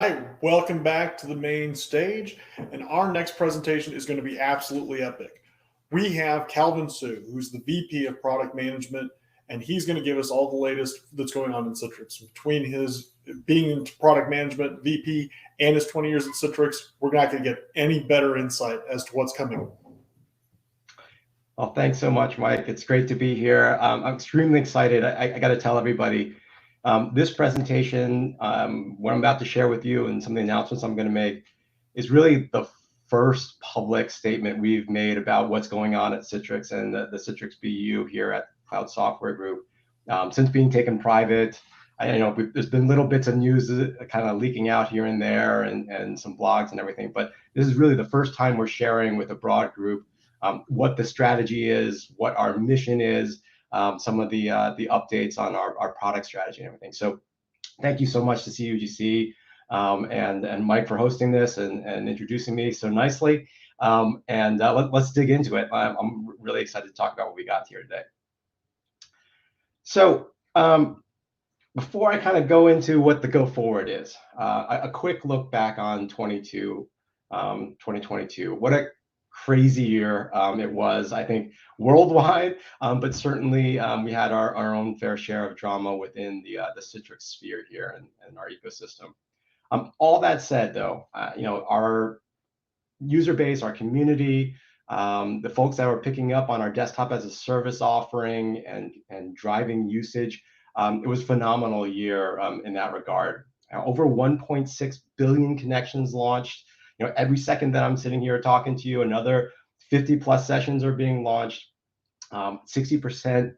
Hi, welcome back to the main stage. And our next presentation is going to be absolutely epic. We have Calvin Sue, who's the VP of Product Management, and he's going to give us all the latest that's going on in Citrix. Between his being in product management, VP, and his 20 years at Citrix, we're not going to get any better insight as to what's coming. Well, thanks so much, Mike. It's great to be here. I'm extremely excited. I got to tell everybody, this presentation, what I'm about to share with you and some of the announcements I'm going to make is really the first public statement we've made about what's going on at Citrix and the Citrix BU here at Cloud Software Group. Since being taken private, there's been little bits of news kind of leaking out here and there and some blogs and everything, but this is really the first time we're sharing with a broad group what the strategy is, what our mission is, some of the updates on our product strategy and everything. So thank you so much to CUGC and Mike for hosting this and introducing me so nicely. Let's dig into it. I'm really excited to talk about what we got here today. So before I kind of go into what the go forward is, a quick look back on 2022. What a crazy year it was, I think, worldwide, but certainly we had our own fair share of drama within the Citrix sphere here and our ecosystem. All that said, though, our user base, our community, the folks that were picking up on our desktop as a service offering and driving usage, it was a phenomenal year in that regard. Over 1.6 billion connections launched. Every second that I'm sitting here talking to you, another 50 plus sessions are being launched, 60%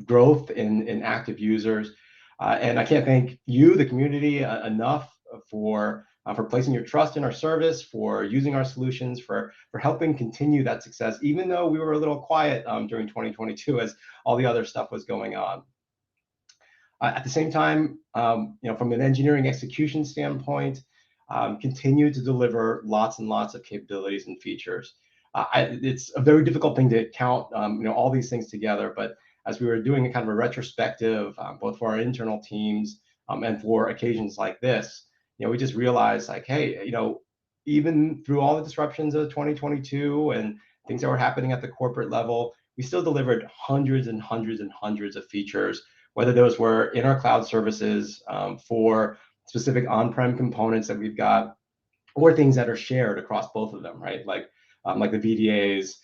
growth in active users. And I can't thank you, the community, enough for placing your trust in our service, for using our solutions, for helping continue that success, even though we were a little quiet during 2022 as all the other stuff was going on. At the same time, from an engineering execution standpoint, continue to deliver lots and lots of capabilities and features. It's a very difficult thing to count, all these things together. But as we were doing a kind of a retrospective, both for our internal teams and for occasions like this, we just realized, like, hey, even through all the disruptions of 2022 and things that were happening at the corporate level, we still delivered hundreds and hundreds and hundreds of features, whether those were in our cloud services for specific on-prem components that we've got, or things that are shared across both of them, right? Like the VDAs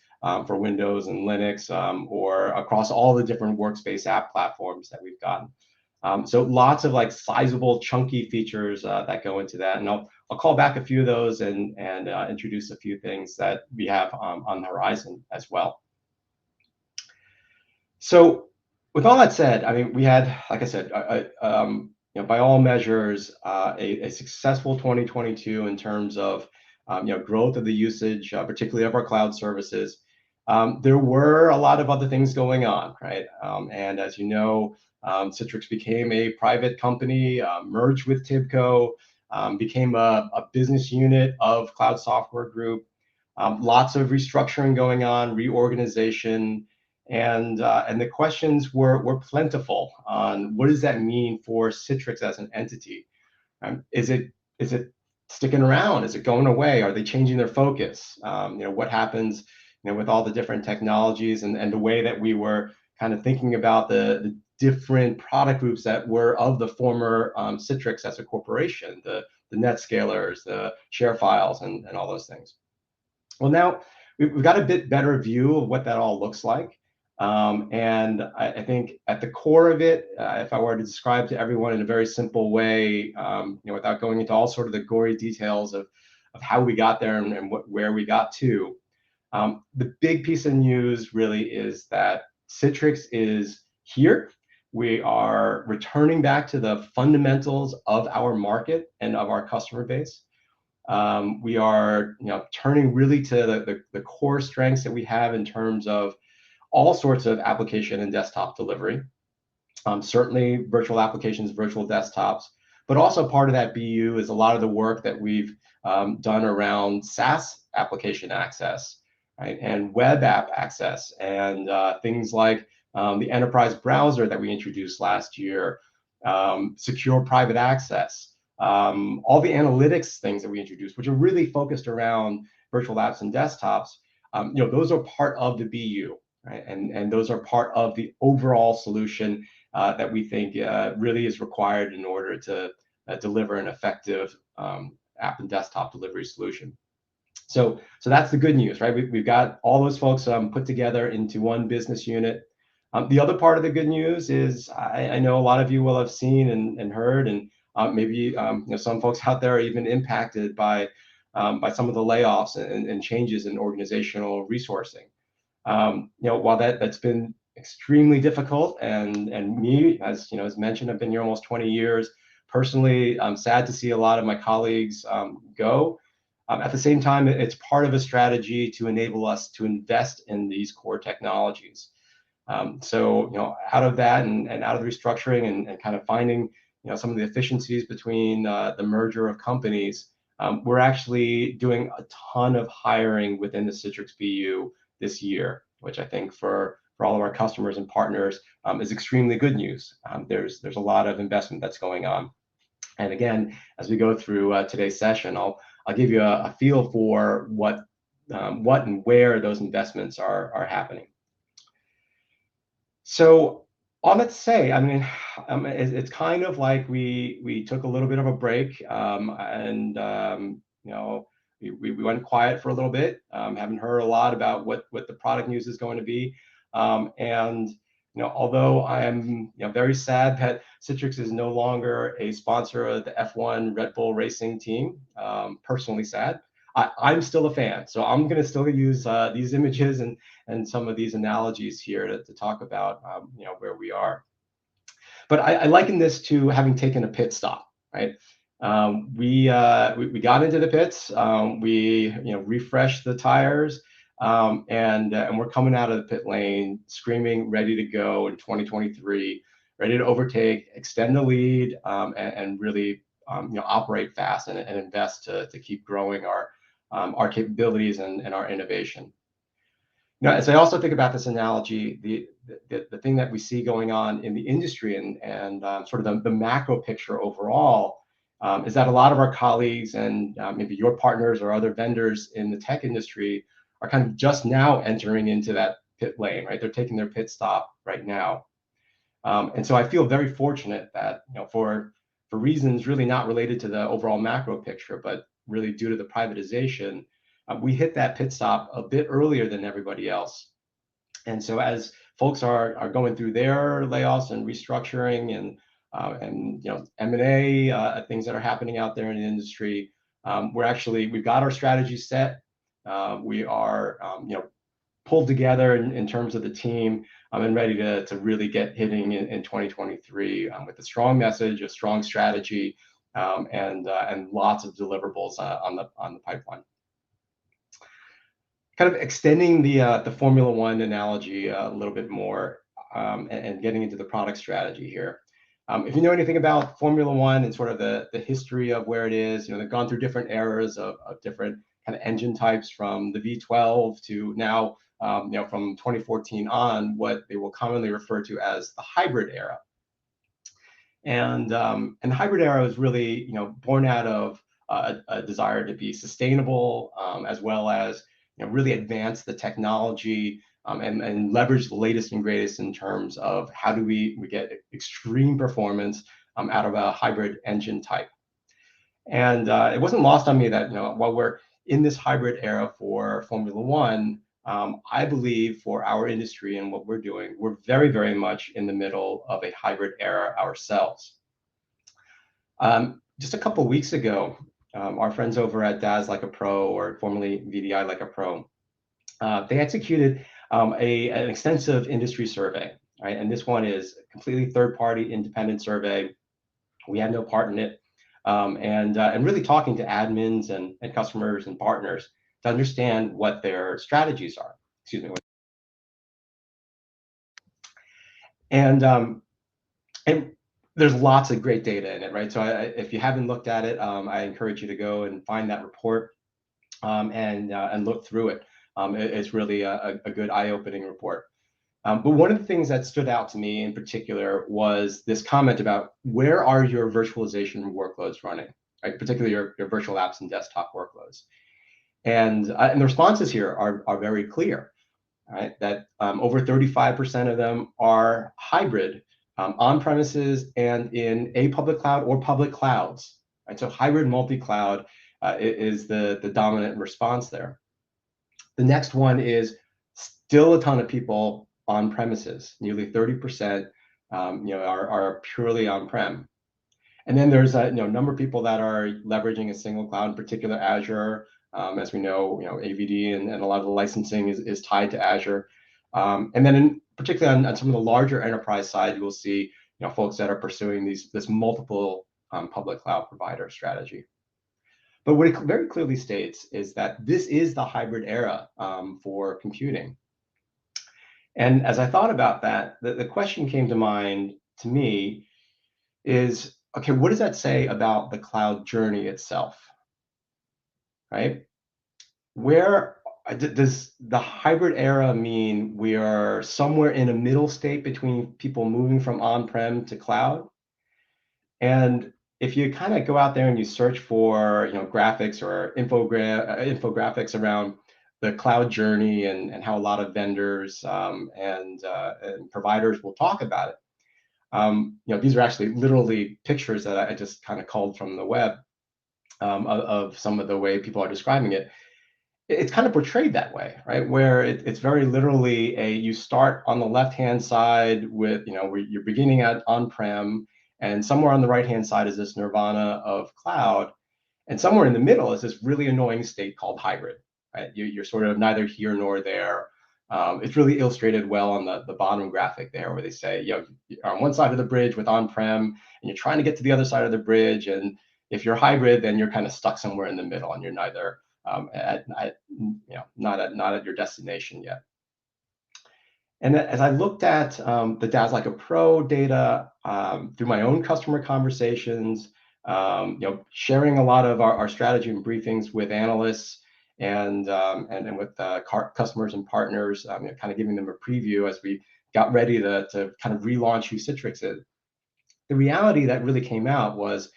for Windows and Linux, or across all the different Workspace app platforms that we've gotten. So lots of like sizable, chunky features that go into that, and I'll call back a few of those and introduce a few things that we have on the horizon as well. So with all that said, I mean, we had, like I said, by all measures, a successful 2022 in terms of growth of the usage, particularly of our cloud services. There were a lot of other things going on, right? And as you know, Citrix became a private company, merged with Tibco, became a business unit of Cloud Software Group. Lots of restructuring going on, reorganization. And the questions were plentiful on what does that mean for Citrix as an entity? Is it sticking around? Is it going away? Are they changing their focus? What happens with all the different technologies and the way that we were kind of thinking about the different product groups that were of the former Citrix as a corporation, the NetScalers, the ShareFiles, and all those things. Well, now we've got a bit better view of what that all looks like. And I think at the core of it, if I were to describe to everyone in a very simple way, without going into all sort of the gory details of how we got there and where we got to, the big piece of news really is that Citrix is here. We are returning back to the fundamentals of our market and of our customer base. We are turning really to the core strengths that we have in terms of all sorts of application and desktop delivery, certainly virtual applications, virtual desktops, but also part of that BU is a lot of the work that we've done around SaaS application access, right, and web app access, and things like the enterprise browser that we introduced last year, secure private access, all the analytics things that we introduced, which are really focused around virtual apps and desktops, those are part of the BU, right? And those are part of the overall solution that we think really is required in order to deliver an effective app and desktop delivery solution. So that's the good news, right? We've got all those folks put together into one business unit. The other part of the good news is I know a lot of you will have seen and heard, and maybe some folks out there are even impacted by some of the layoffs and changes in organizational resourcing. While that's been extremely difficult, and me, as mentioned, I've been here almost 20 years. Personally, I'm sad to see a lot of my colleagues go. At the same time, it's part of a strategy to enable us to invest in these core technologies. So out of that and out of the restructuring and kind of finding some of the efficiencies between the merger of companies, we're actually doing a ton of hiring within the Citrix BU this year, which I think for all of our customers and partners is extremely good news. There's a lot of investment that's going on. And again, as we go through today's session, I'll give you a feel for what and where those investments are happening. So all that to say, I mean, it's kind of like we took a little bit of a break, and we went quiet for a little bit. Haven't heard a lot about what the product news is going to be, and although I am very sad that Citrix is no longer a sponsor of the F1 Red Bull racing team, personally sad, I'm still a fan. So I'm going to still use these images and some of these analogies here to talk about where we are. But I liken this to having taken a pit stop, right? We got into the pits, we refreshed the tires, and we're coming out of the pit lane screaming, ready to go in 2023, ready to overtake, extend the lead, and really operate fast and invest to keep growing our capabilities and our innovation. As I also think about this analogy, the thing that we see going on in the industry and sort of the macro picture overall is that a lot of our colleagues and maybe your partners or other vendors in the tech industry are kind of just now entering into that pit lane, right? They're taking their pit stop right now. And so I feel very fortunate that, for reasons really not related to the overall macro picture, but really due to the privatization, we hit that pit stop a bit earlier than everybody else. And so as folks are going through their layoffs and restructuring and M&A things that are happening out there in the industry, we've got our strategy set. We are pulled together in terms of the team and ready to really get hitting in 2023 with a strong message, a strong strategy, and lots of deliverables on the pipeline. Kind of extending the Formula One analogy a little bit more and getting into the product strategy here. If you know anything about Formula One and sort of the history of where it is, they've gone through different eras of different kind of engine types, from the V12 to now, from 2014 on, what they will commonly refer to as the hybrid era. And the hybrid era was really, born out of a desire to be sustainable, as well as really advance the technology and leverage the latest and greatest in terms of how do we get extreme performance out of a hybrid engine type. And it wasn't lost on me that while we're in this hybrid era for Formula One, I believe for our industry and what we're doing, we're very, very much in the middle of a hybrid era ourselves. Just a couple of weeks ago, our friends over at DAS Like a Pro, or formerly VDI Like a Pro, they executed an extensive industry survey, right? And this one is a completely third-party independent survey. We had no part in it, and really talking to admins and customers and partners to understand what their strategies are. Excuse me. And there's lots of great data in it, right? So if you haven't looked at it, I encourage you to go and find that report and look through it. It's really a good eye-opening report. But one of the things that stood out to me in particular was this comment about, where are your virtualization workloads running? right? Particularly your virtual apps and desktop workloads. And the responses here are very clear, right? That over 35% of them are hybrid, on premises and in a public cloud or public clouds, right? So hybrid multi-cloud is the dominant response there. The next one is still a ton of people on premises. Nearly 30%, are purely on-prem. And then there's a number of people that are leveraging a single cloud, in particular Azure. As we know, AVD and a lot of the licensing is tied to Azure. And then particularly on some of the larger enterprise side, you will see folks that are pursuing this multiple public cloud provider strategy. But what it very clearly states is that this is the hybrid era for computing. And as I thought about that, the question came to mind to me is, okay, what does that say about the cloud journey itself, right? Where does the hybrid era mean we are somewhere in a middle state between people moving from on-prem to cloud? And if you kind of go out there and you search for graphics or infographics around the cloud journey and how a lot of vendors and providers will talk about it, these are actually literally pictures that I just kind of culled from the web of some of the way people are describing it. It's kind of portrayed that way, right? Where it's very literally you start on the left-hand side with, where you're beginning at on-prem, and somewhere on the right-hand side is this nirvana of cloud, and somewhere in the middle is this really annoying state called hybrid, right? You're sort of neither here nor there. It's really illustrated well on the bottom graphic there, where they say, you're on one side of the bridge with on-prem, and you're trying to get to the other side of the bridge, and if you're hybrid, then you're kind of stuck somewhere in the middle, and you're neither not at your destination yet. And as I looked at the DAS Like a Pro data through my own customer conversations, sharing a lot of our strategy and briefings with analysts and with customers and partners, kind of giving them a preview as we got ready to kind of relaunch who Citrix is. The reality that really came out was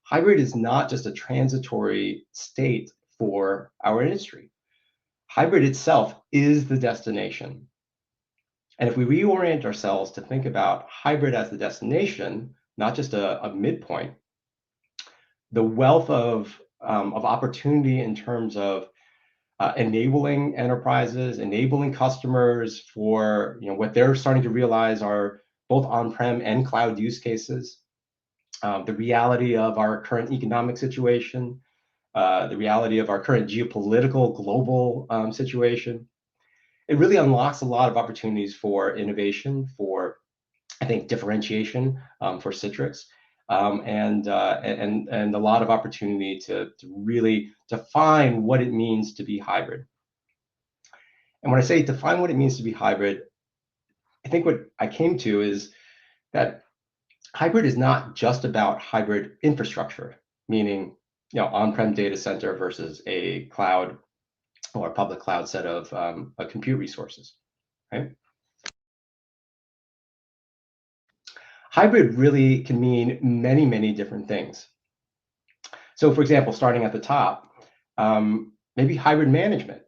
hybrid is not just a transitory state for our industry. Hybrid itself is the destination. And if we reorient ourselves to think about hybrid as the destination, not just a midpoint, the wealth of opportunity in terms of enabling enterprises, enabling customers for what they're starting to realize are both on-prem and cloud use cases, the reality of our current economic situation, the reality of our current geopolitical global situation. It really unlocks a lot of opportunities for innovation, for, I think, differentiation for Citrix, and a lot of opportunity to really define what it means to be hybrid. And when I say define what it means to be hybrid, I think what I came to is that hybrid is not just about hybrid infrastructure, meaning on-prem data center versus a cloud or a public cloud set of compute resources, right? Hybrid really can mean many, many different things. So for example, starting at the top, maybe hybrid management.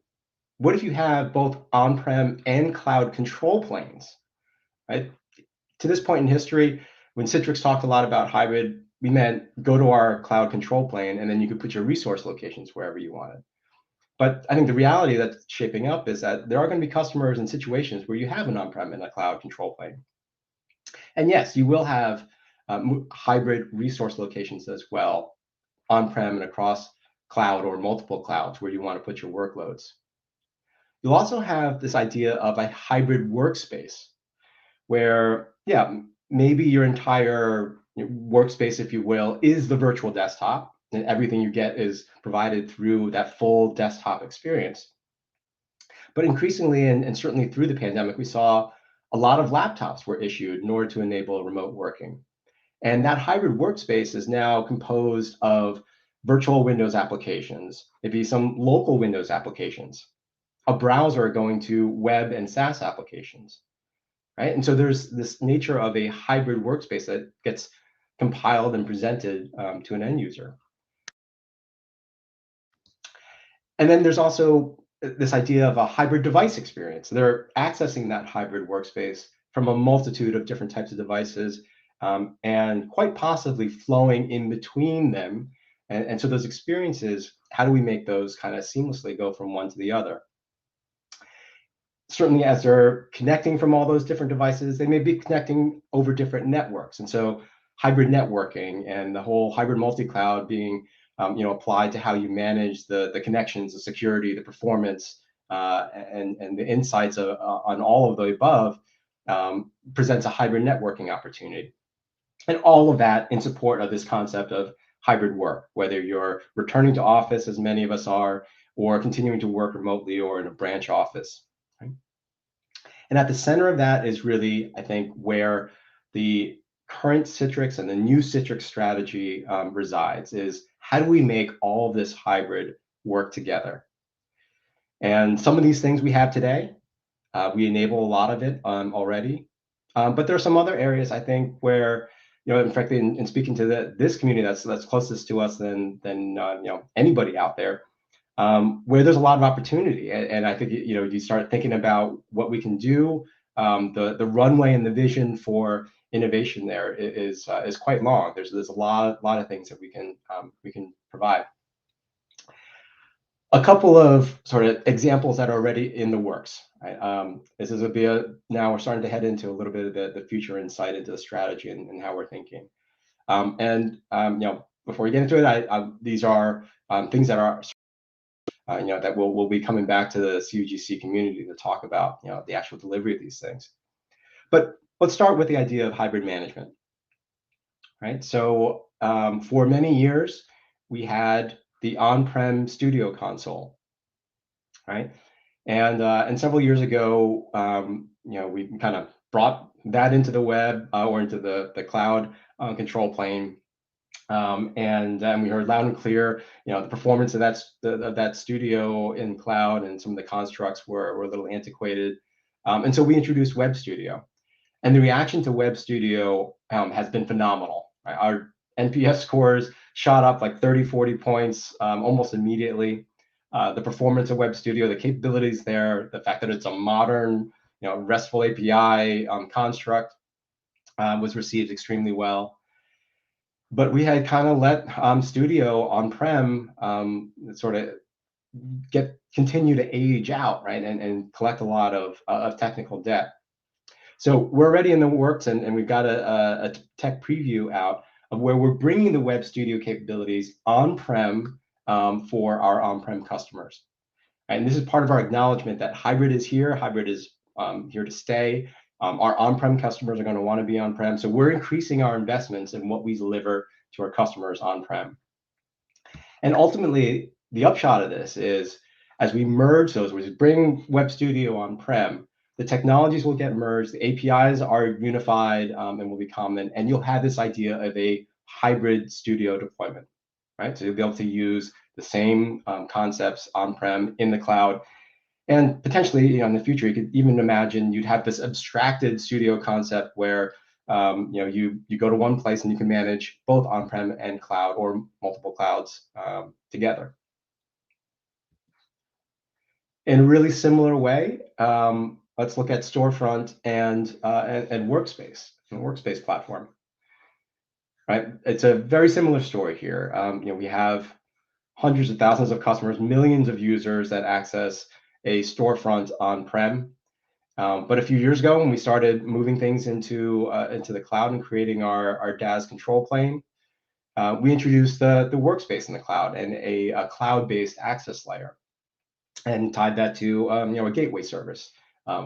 What if you have both on-prem and cloud control planes, right? To this point in history, when Citrix talked a lot about hybrid, we meant go to our cloud control plane, and then you could put your resource locations wherever you wanted. But I think the reality that's shaping up is that there are going to be customers and situations where you have an on-prem and a cloud control plane. And yes, you will have hybrid resource locations as well, on-prem and across cloud or multiple clouds where you want to put your workloads. You'll also have this idea of a hybrid workspace where, maybe your entire workspace, if you will, is the virtual desktop, and everything you get is provided through that full desktop experience. But increasingly, and certainly through the pandemic, we saw a lot of laptops were issued in order to enable remote working. And that hybrid workspace is now composed of virtual Windows applications, maybe some local Windows applications, a browser going to web and SaaS applications, right? And so there's this nature of a hybrid workspace that gets compiled and presented to an end user. And then there's also this idea of a hybrid device experience. They're accessing that hybrid workspace from a multitude of different types of devices, and quite possibly flowing in between them. And so those experiences, how do we make those kind of seamlessly go from one to the other? Certainly, as they're connecting from all those different devices, they may be connecting over different networks. And so hybrid networking and the whole hybrid multi-cloud being applied to how you manage the connections, the security, the performance, and the insights on all of the above, presents a hybrid networking opportunity. And all of that in support of this concept of hybrid work, whether you're returning to office, as many of us are, or continuing to work remotely or in a branch office. Right? And at the center of that is really, I think, where the current Citrix and the new Citrix strategy resides, is how do we make all of this hybrid work together? And some of these things we have today, we enable a lot of it already. But there are some other areas, I think, where, in fact, in speaking to this community that's closest to us than anybody out there, where there's a lot of opportunity. And I think, you start thinking about what we can do. The runway and the vision for innovation there is quite long. There's a lot of things that we can provide. A couple of sort of examples that are already in the works. Right? This is now we're starting to head into a little bit of the future insight into the strategy and how we're thinking. Before we get into it, these are things that are that we'll be coming back to the CUGC community to talk about the actual delivery of these things. But let's start with the idea of hybrid management. Right. So for many years we had the on-prem studio console, right? And several years ago, we kind of brought that into the web or into the cloud control plane, and we heard loud and clear, the performance of that studio in cloud and some of the constructs were a little antiquated, and so we introduced Web Studio, and the reaction to Web Studio has been phenomenal. Right? Our NPS scores shot up like 30, 40 points almost immediately. The performance of Web Studio, the capabilities there, the fact that it's a modern, RESTful API construct was received extremely well. But we had kind of let Studio on-prem sort of continue to age out, right, and collect a lot of technical debt. So we're already in the works, and we've got a tech preview out of where we're bringing the Web Studio capabilities on-prem for our on-prem customers. And this is part of our acknowledgement that hybrid is here. Hybrid is here to stay. Our on-prem customers are going to want to be on-prem. So we're increasing our investments in what we deliver to our customers on-prem. And ultimately, the upshot of this is, as we merge those, we bring Web Studio on-prem, the technologies will get merged, the APIs are unified and will be common, and you'll have this idea of a hybrid studio deployment, right? So you'll be able to use the same concepts on-prem in the cloud. And potentially, in the future, you could even imagine you'd have this abstracted studio concept where you go to one place and you can manage both on-prem and cloud or multiple clouds together. In a really similar way, let's look at Storefront and Workspace, and Workspace platform. Right, it's a very similar story here. We have hundreds of thousands of customers, millions of users that access a storefront on-prem. But a few years ago, when we started moving things into the cloud and creating our DAS control plane, we introduced the workspace in the cloud and a cloud-based access layer, and tied that to a gateway service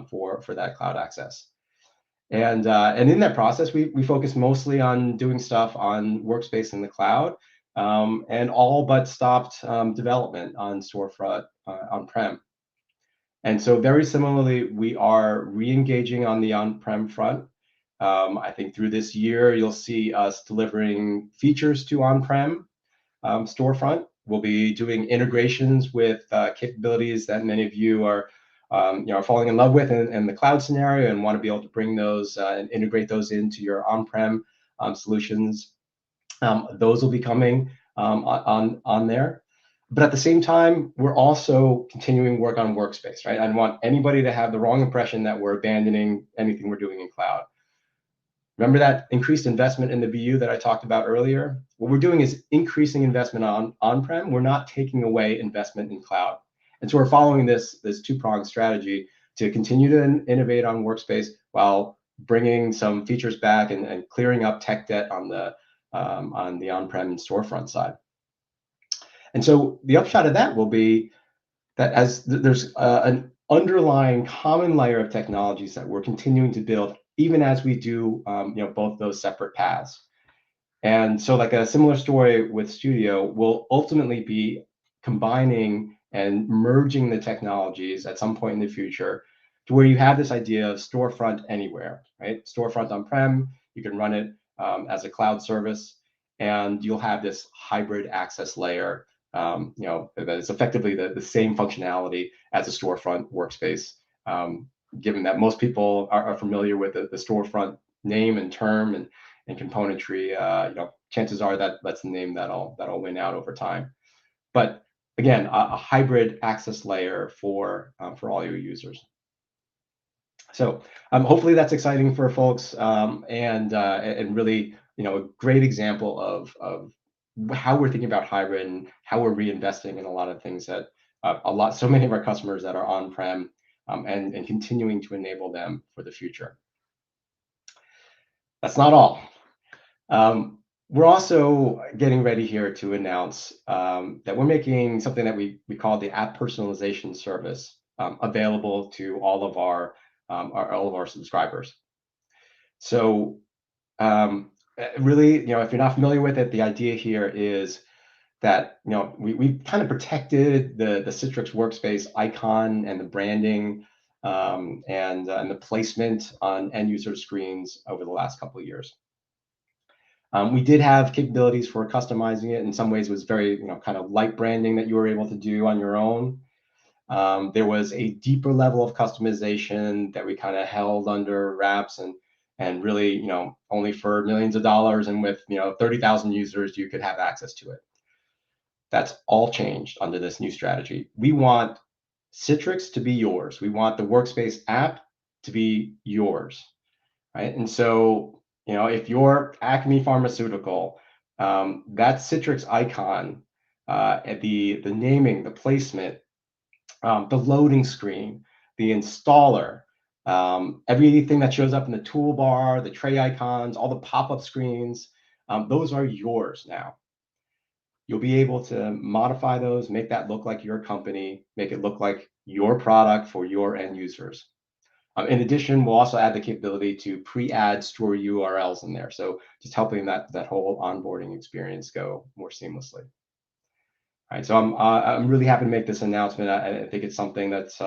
for that cloud access. And in that process, we focused mostly on doing stuff on Workspace in the cloud, and all but stopped development on Storefront on-prem. And so very similarly, we are re-engaging on the on-prem front. I think through this year, you'll see us delivering features to on-prem Storefront. We'll be doing integrations with capabilities that many of you are falling in love with in the cloud scenario and want to be able to bring those and integrate those into your on-prem solutions. Those will be coming on there. But at the same time, we're also continuing work on Workspace, right? I don't want anybody to have the wrong impression that we're abandoning anything we're doing in cloud. Remember that increased investment in the BU that I talked about earlier? What we're doing is increasing investment on-prem. We're not taking away investment in cloud. And so we're following this two-pronged strategy to continue to innovate on Workspace while bringing some features back and clearing up tech debt on the on-prem storefront side. And so the upshot of that will be that as there's an underlying common layer of technologies that we're continuing to build, even as we do both those separate paths. And so like a similar story with Studio, will ultimately be combining and merging the technologies at some point in the future to where you have this idea of storefront anywhere, right? Storefront on-prem, you can run it as a cloud service, and you'll have this hybrid access layer that is effectively the same functionality as a storefront workspace. Given that most people are familiar with the storefront name and term and componentry, chances are that that's the name that'll win out over time. But again, a hybrid access layer for all your users. So hopefully that's exciting for folks, and really a great example of how we're thinking about hybrid and how we're reinvesting in a lot of things that so many of our customers that are on-prem, and continuing to enable them for the future. That's not all. We're also getting ready here to announce that we're making something that we call the app personalization service available to all of our subscribers. So really, if you're not familiar with it, the idea here is that we kind of protected the Citrix Workspace icon and the branding and the placement on end user screens over the last couple of years. We did have capabilities for customizing it. In some ways, it was very kind of light branding that you were able to do on your own. There was a deeper level of customization that we kind of held under wraps and really only for millions of dollars and with 30,000 users you could have access to it. That's all changed under this new strategy. We want Citrix to be yours. We want the Workspace app to be yours, right? And so, if you're Acme Pharmaceutical, that Citrix icon, the naming, the placement, the loading screen, the installer, everything that shows up in the toolbar, the tray icons, all the pop-up screens, those are yours now. You'll be able to modify those, make that look like your company, make it look like your product for your end users. In addition, we'll also add the capability to pre-add store URLs in there. So just helping that whole onboarding experience go more seamlessly. All right, so I'm really happy to make this announcement. I think it's something that's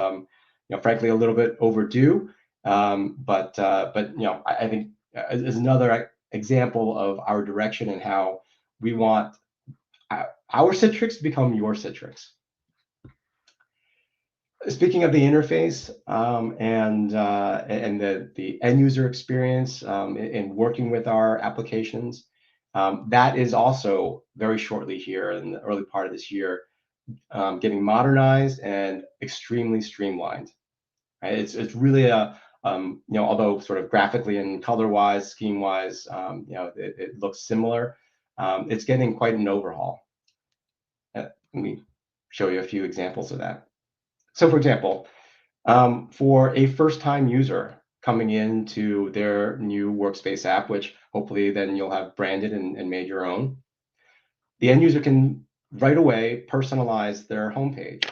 frankly a little bit overdue, but I think is another example of our direction and how we want our Citrix to become your Citrix. Speaking of the interface and the end user experience in working with our applications, that is also very shortly here in the early part of this year, getting modernized and extremely streamlined. Right? It's really although sort of graphically and color-wise, scheme-wise, it looks similar. It's getting quite an overhaul. Let me show you a few examples of that. So, for example, for a first-time user coming into their new Workspace app, which hopefully then you'll have branded and made your own, the end user can right away personalize their homepage.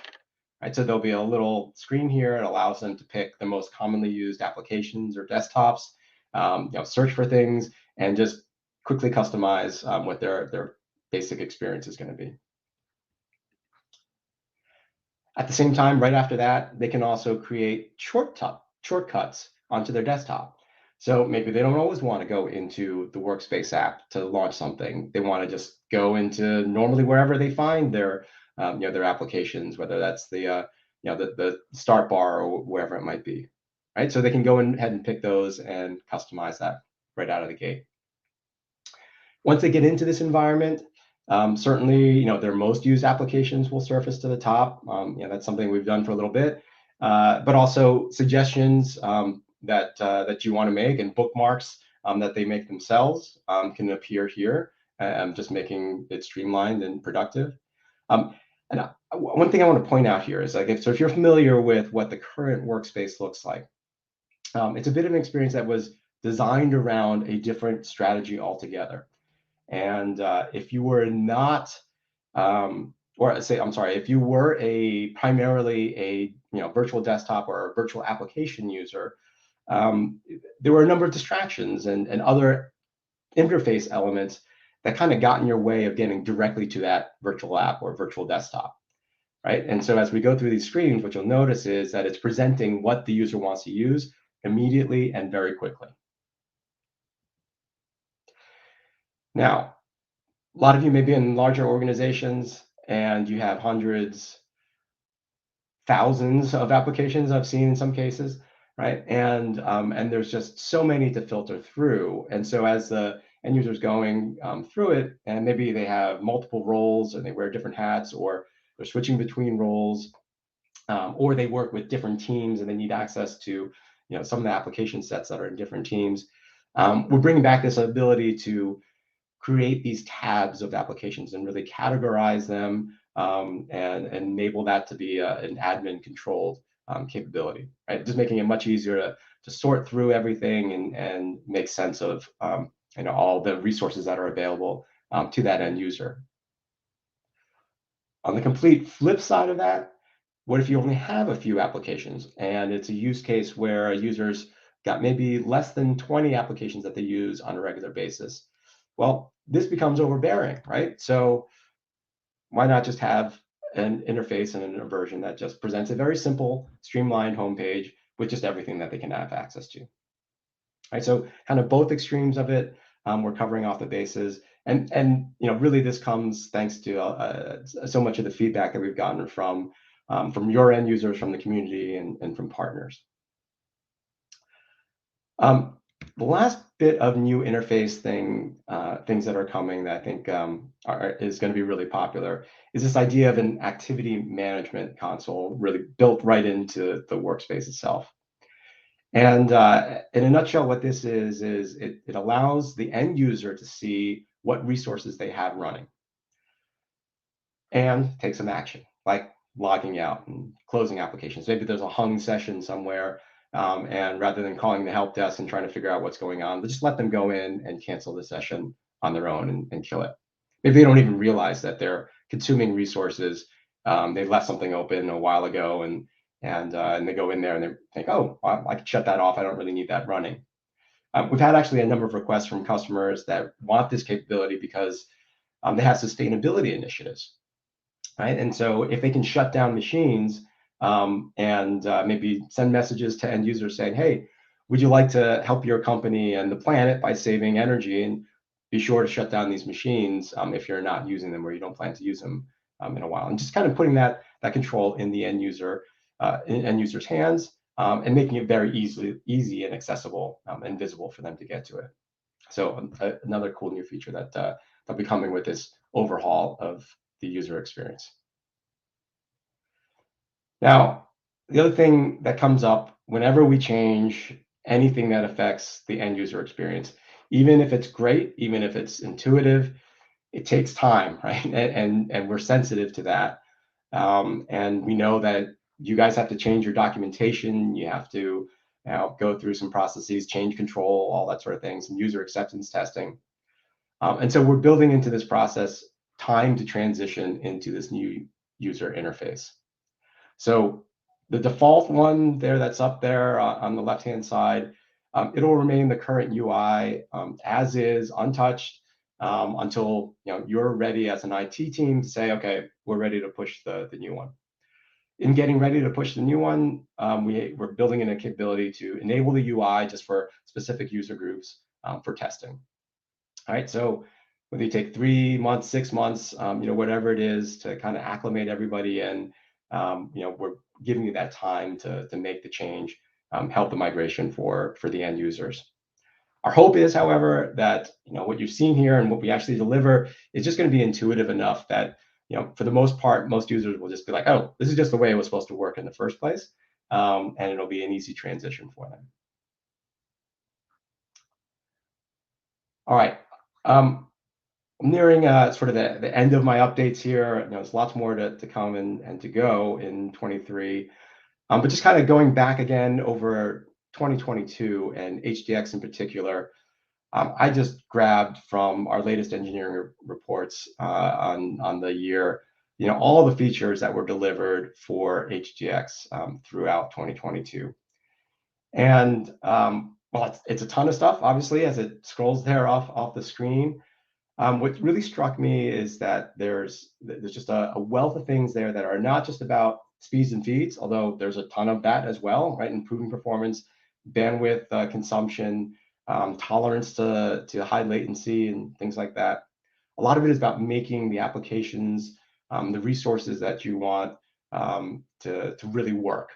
Right? So there'll be a little screen here. It allows them to pick the most commonly used applications or desktops, search for things, and just quickly customize what their basic experience is going to be. At the same time, right after that, they can also create shortcuts onto their desktop. So maybe they don't always want to go into the Workspace app to launch something. They want to just go into normally wherever they find their their applications, whether that's the start bar or wherever it might be. Right? So they can go ahead and pick those and customize that right out of the gate. Once they get into this environment, Certainly, their most used applications will surface to the top. That's something we've done for a little bit, but also suggestions that you want to make, and bookmarks that they make themselves can appear here, just making it streamlined and productive. And one thing I want to point out here is, like, if you're familiar with what the current workspace looks like, it's a bit of an experience that was designed around a different strategy altogether. And if you were not, or say, I'm sorry, if you were primarily a virtual desktop or a virtual application user, there were a number of distractions and other interface elements that kind of got in your way of getting directly to that virtual app or virtual desktop, right? And so as we go through these screens, what you'll notice is that it's presenting what the user wants to use immediately and very quickly. Now, a lot of you may be in larger organizations and you have hundreds, thousands of applications I've seen in some cases, right? And there's just so many to filter through. And so as the end user's going through it, and maybe they have multiple roles and they wear different hats, or they're switching between roles, or they work with different teams and they need access to some of the application sets that are in different teams. We're bringing back this ability to create these tabs of applications and really categorize them, and enable that to be an admin controlled capability, right? Just making it much easier to sort through everything and make sense of all the resources that are available to that end user. On the complete flip side of that, what if you only have a few applications and it's a use case where a user's got maybe less than 20 applications that they use on a regular basis? Well, this becomes overbearing, right? So why not just have an interface and a version that just presents a very simple, streamlined homepage with just everything that they can have access to, right? So kind of both extremes of it, we're covering off the bases. And really this comes thanks to so much of the feedback that we've gotten from your end users, from the community, and from partners. The last bit of new interface things that are coming that I think is going to be really popular is this idea of an activity management console, really built right into the workspace itself. And in a nutshell, what this is it allows the end user to see what resources they have running and take some action, like logging out and closing applications. Maybe there's a hung session somewhere, and rather than calling the help desk and trying to figure out what's going on, but just let them go in and cancel the session on their own and kill it. Maybe they don't even realize that they're consuming resources. They left something open a while ago, and they go in there and they think, oh, well, I can shut that off. I don't really need that running. We've had actually a number of requests from customers that want this capability because they have sustainability initiatives, right? And so if they can shut down machines, and maybe send messages to end users saying, hey, would you like to help your company and the planet by saving energy? And be sure to shut down these machines if you're not using them or you don't plan to use them in a while. And just kind of putting that control in the end user's hands, and making it very easy and accessible and visible for them to get to it. So another cool new feature that that'll be coming with this overhaul of the user experience. Now, the other thing that comes up whenever we change anything that affects the end user experience, even if it's great, even if it's intuitive, it takes time, right? And we're sensitive to that. And we know that you guys have to change your documentation. You have to go through some processes, change control, all that sort of things, and user acceptance testing. And so we're building into this process time to transition into this new user interface. So the default one there that's up there on the left-hand side, it'll remain the current UI as is, untouched, until you're ready as an IT team to say, okay, we're ready to push the new one. In getting ready to push the new one, we're building in a capability to enable the UI just for specific user groups for testing. All right, so whether you take 3 months, 6 months, whatever it is to kind of acclimate everybody in, we're giving you that time to make the change, help the migration for the end users. Our hope is, however, that what you've seen here and what we actually deliver is just going to be intuitive enough that for the most part, most users will just be like, oh, this is just the way it was supposed to work in the first place, and it'll be an easy transition for them. All right. I'm nearing sort of the end of my updates here. There's lots more to come and to go in 23. But just kind of going back again over 2022 and HDX in particular, I just grabbed from our latest engineering reports on the year, all the features that were delivered for HDX throughout 2022. And well, it's a ton of stuff, obviously, as it scrolls there off the screen. What really struck me is that there's just a wealth of things there that are not just about speeds and feeds, although there's a ton of that as well, right? Improving performance, bandwidth consumption, tolerance to high latency and things like that. A lot of it is about making the applications, the resources that you want to really work.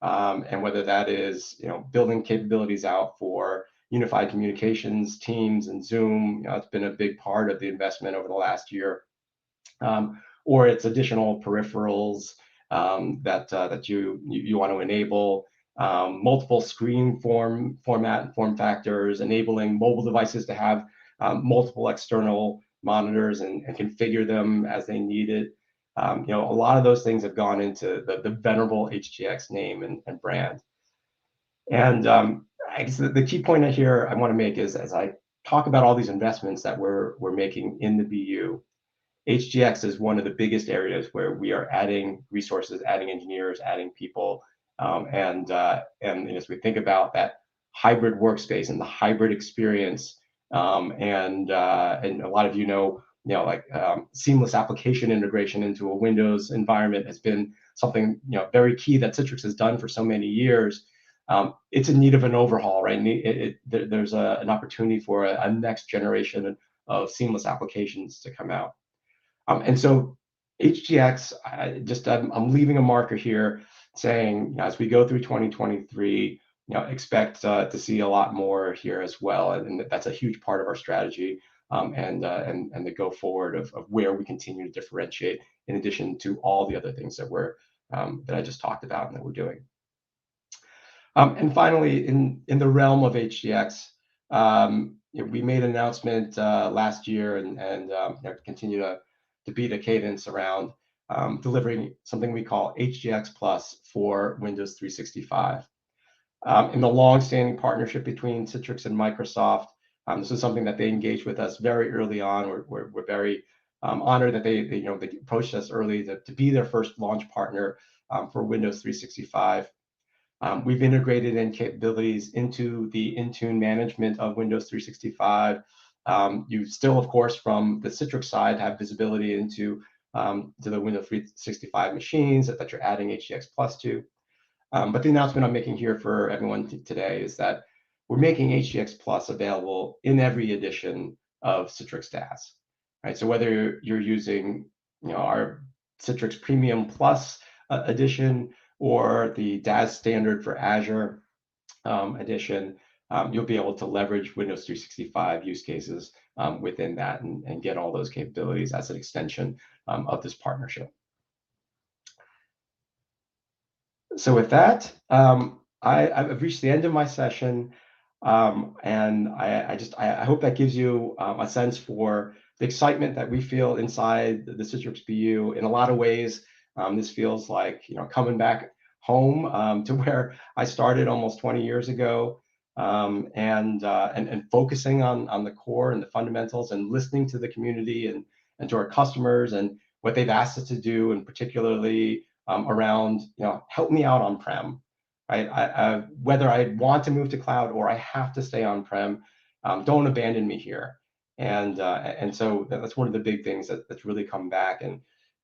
And whether that is building capabilities out for unified communications, Teams and Zoom, it's been a big part of the investment over the last year. Or it's additional peripherals that you want to enable, multiple screen format and form factors, enabling mobile devices to have multiple external monitors and configure them as they need it. A lot of those things have gone into the venerable HGX name and brand. And I guess the key point here I want to make is, as I talk about all these investments that we're making in the BU, HGX is one of the biggest areas where we are adding resources, adding engineers, adding people, and as we think about that hybrid workspace and the hybrid experience, and a lot of like seamless application integration into a Windows environment has been something very key that Citrix has done for so many years. It's in need of an overhaul, right? There's an opportunity for a next generation of seamless applications to come out. And so HGX, I'm leaving a marker here saying, as we go through 2023, expect to see a lot more here as well. And that's a huge part of our strategy and the go forward of where we continue to differentiate, in addition to all the other things that I just talked about and that we're doing. And finally, in the realm of HGX, we made an announcement last year and continue to beat a cadence around delivering something we call HGX Plus for Windows 365. In the long-standing partnership between Citrix and Microsoft, this is something that they engaged with us very early on. We're very honored that they approached us early to be their first launch partner for Windows 365. We've integrated in capabilities into the Intune management of Windows 365. You still, of course, from the Citrix side, have visibility into to the Windows 365 machines that you're adding HGX Plus to. But the announcement I'm making here for everyone today is that we're making HGX Plus available in every edition of Citrix DaaS. Right? So whether you're using our Citrix Premium Plus edition or the DaaS standard for Azure edition, you'll be able to leverage Windows 365 use cases within that and get all those capabilities as an extension of this partnership. So with that, I've reached the end of my session, and I hope that gives you a sense for the excitement that we feel inside the Citrix BU. In a lot of ways, this feels like coming back home to where I started almost 20 years ago, and focusing on the core and the fundamentals, and listening to the community and to our customers and what they've asked us to do, and particularly around help me out on-prem. Right? Whether I want to move to cloud or I have to stay on-prem, don't abandon me here. And so that's one of the big things that's really come back.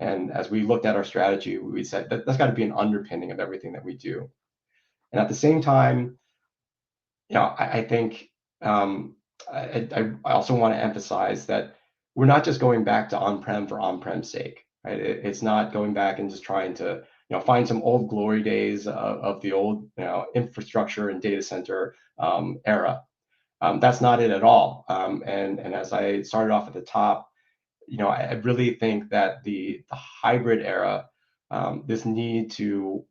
And as we looked at our strategy, we said that's got to be an underpinning of everything that we do. And at the same time, I think I also want to emphasize that we're not just going back to on-prem for on-prem's sake. Right? It's not going back and just trying to find some old glory days of the old infrastructure and data center era. That's not it at all. And as I started off at the top, I really think that the hybrid era, this need to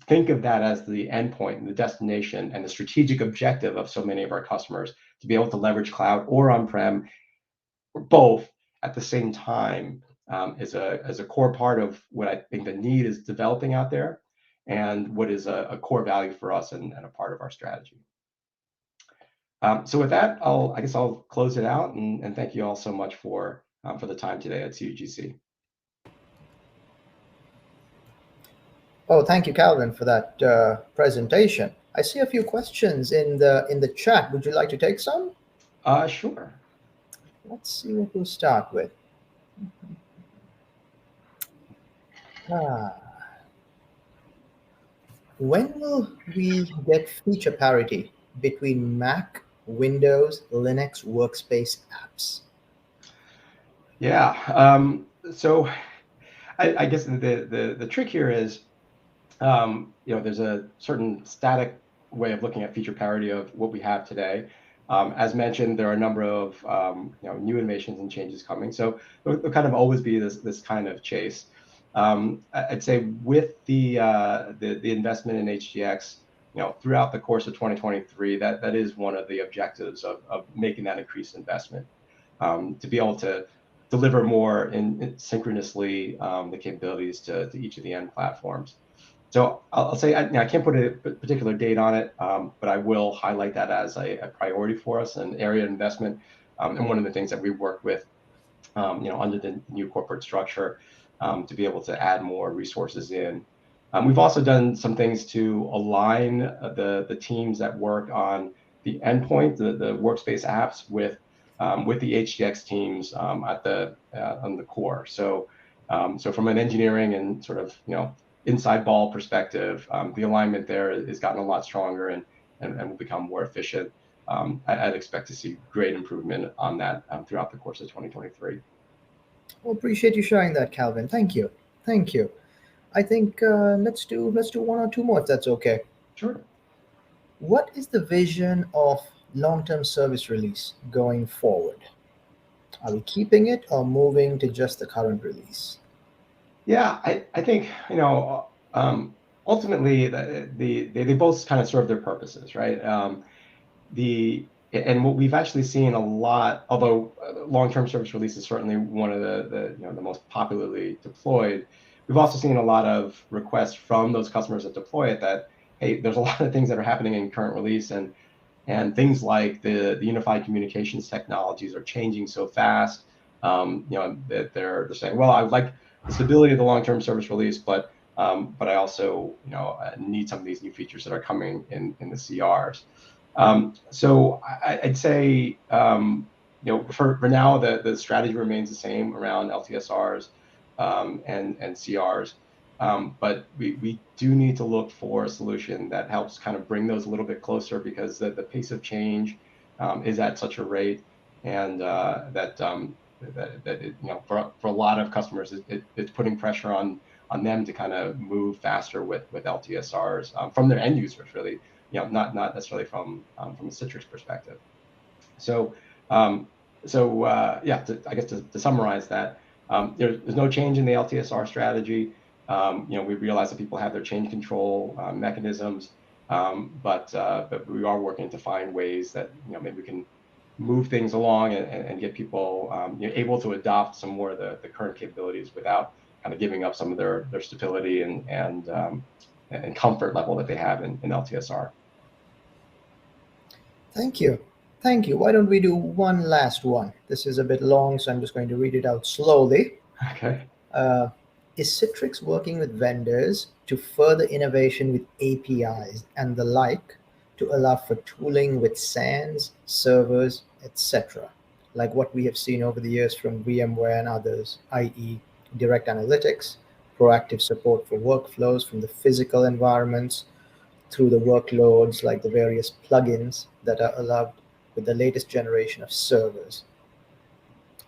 think of that as the endpoint and the destination and the strategic objective of so many of our customers to be able to leverage cloud or on-prem or both at the same time, is a core part of what I think the need is developing out there, and what is a core value for us and a part of our strategy. So with that, I guess I'll close it out, and thank you all so much for the time today at CUGC. Oh, thank you, Calvin, for that presentation. I see a few questions in the chat. Would you like to take some? Sure. Let's see what we'll start with. When will we get feature parity between Mac, Windows, Linux, Workspace apps? Yeah. So I guess the trick here is, there's a certain static way of looking at feature parity of what we have today. As mentioned, there are a number of new innovations and changes coming. So there'll kind of always be this kind of chase. I'd say with the investment in HGX, throughout the course of 2023, that is one of the objectives of making that increased investment, to be able to deliver more synchronously the capabilities to each of the end platforms. So I'll say I can't put a particular date on it, but I will highlight that as a priority for us, an area of investment, and one of the things that we work with, under the new corporate structure, to be able to add more resources in. We've also done some things to align the teams that work on the endpoint, the workspace apps, with the HGX teams on the core. So from an engineering and sort of inside ball perspective, the alignment there has gotten a lot stronger and will become more efficient. I'd expect to see great improvement on that throughout the course of 2023. Well, appreciate you sharing that, Calvin. Thank you. Thank you. I think let's do one or two more, if that's okay. Sure. What is the vision of long-term service release going forward? Are we keeping it or moving to just the current release? Yeah, I think ultimately they both kind of serve their purposes, right? And what we've actually seen a lot, although long-term service release is certainly one of the most popularly deployed, we've also seen a lot of requests from those customers that deploy it that, hey, there's a lot of things that are happening in current release, and things like the unified communications technologies are changing so fast, that they're saying, well, I would like the stability of the long-term service release, but I also need some of these new features that are coming in the CRs. So I'd say for now the strategy remains the same around LTSRs and CRs, but we do need to look for a solution that helps kind of bring those a little bit closer, because the pace of change is at such a rate, and that for a lot of customers it's putting pressure on them to kind of move faster with LTSRs from their end users, really, not necessarily from a Citrix perspective. So yeah, I guess to summarize that, there's no change in the LTSR strategy. We realize that people have their change control mechanisms, but we are working to find ways that maybe we can move things along and get people able to adopt some more of the current capabilities without kind of giving up some of their stability and comfort level that they have in LTSR. Thank you. Thank you. Why don't we do one last one? This is a bit long, so I'm just going to read it out slowly. Okay. Is Citrix working with vendors to further innovation with APIs and the like to allow for tooling with SANs, servers, etc., like what we have seen over the years from VMware and others, i.e. direct analytics, proactive support for workflows from the physical environments through the workloads, like the various plugins that are allowed with the latest generation of servers?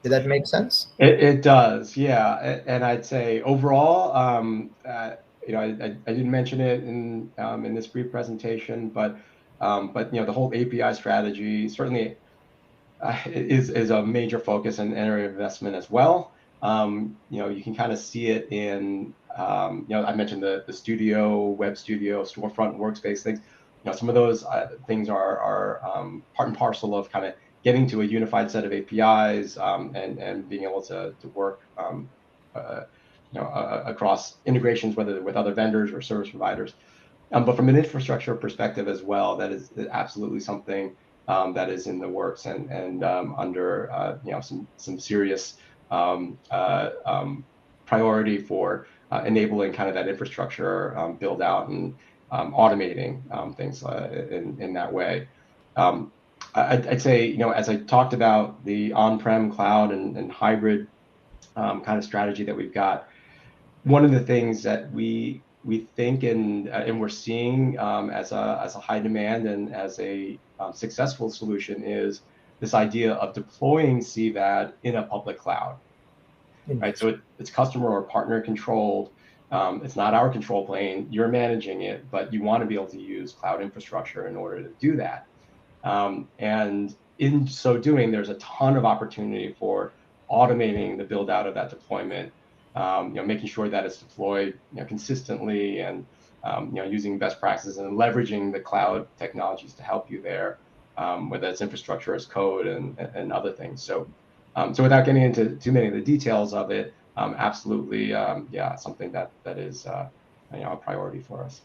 Did that make sense? It does, yeah. And I'd say overall, I didn't mention it in this brief presentation, but But the whole API strategy certainly is a major focus and area of investment as well. You can kind of see it in, I mentioned the studio, web studio, storefront, workspace things. Some of those things are part and parcel of kind of getting to a unified set of APIs and being able to work across integrations, whether with other vendors or service providers. But from an infrastructure perspective as well, that is absolutely something that is in the works and under some serious priority for enabling kind of that infrastructure build out and automating things in that way. I'd say, as I talked about the on-prem, cloud, and hybrid kind of strategy that we've got, one of the things that we think and we're seeing as a high demand and as a successful solution is this idea of deploying CVAD in a public cloud, right? So it's customer or partner controlled. It's not our control plane. You're managing it, but you want to be able to use cloud infrastructure in order to do that. And in so doing, there's a ton of opportunity for automating the build out of that deployment. Making sure that it's deployed consistently and using best practices and leveraging the cloud technologies to help you there, whether it's infrastructure as code and other things. So without getting into too many of the details of it, absolutely, something that is a priority for us.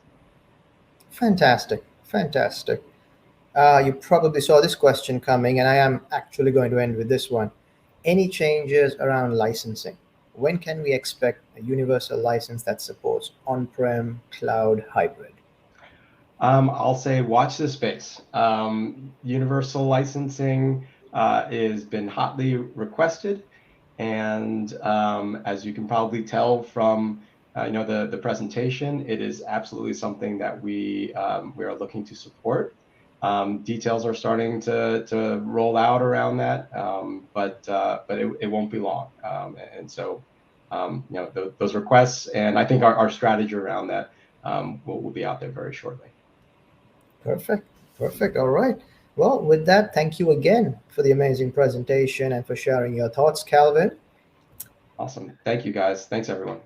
Fantastic. You probably saw this question coming, and I am actually going to end with this one. Any changes around licensing? When can we expect a universal license that supports on-prem, cloud, hybrid? I'll say watch this space. Universal licensing has been hotly requested, and as you can probably tell from the presentation, it is absolutely something that we are looking to support. Details are starting to roll out around that, but it won't be long. And so, those requests, and I think our strategy around that will be out there very shortly. Perfect. All right. Well, with that, thank you again for the amazing presentation and for sharing your thoughts, Calvin. Awesome. Thank you, guys. Thanks, everyone.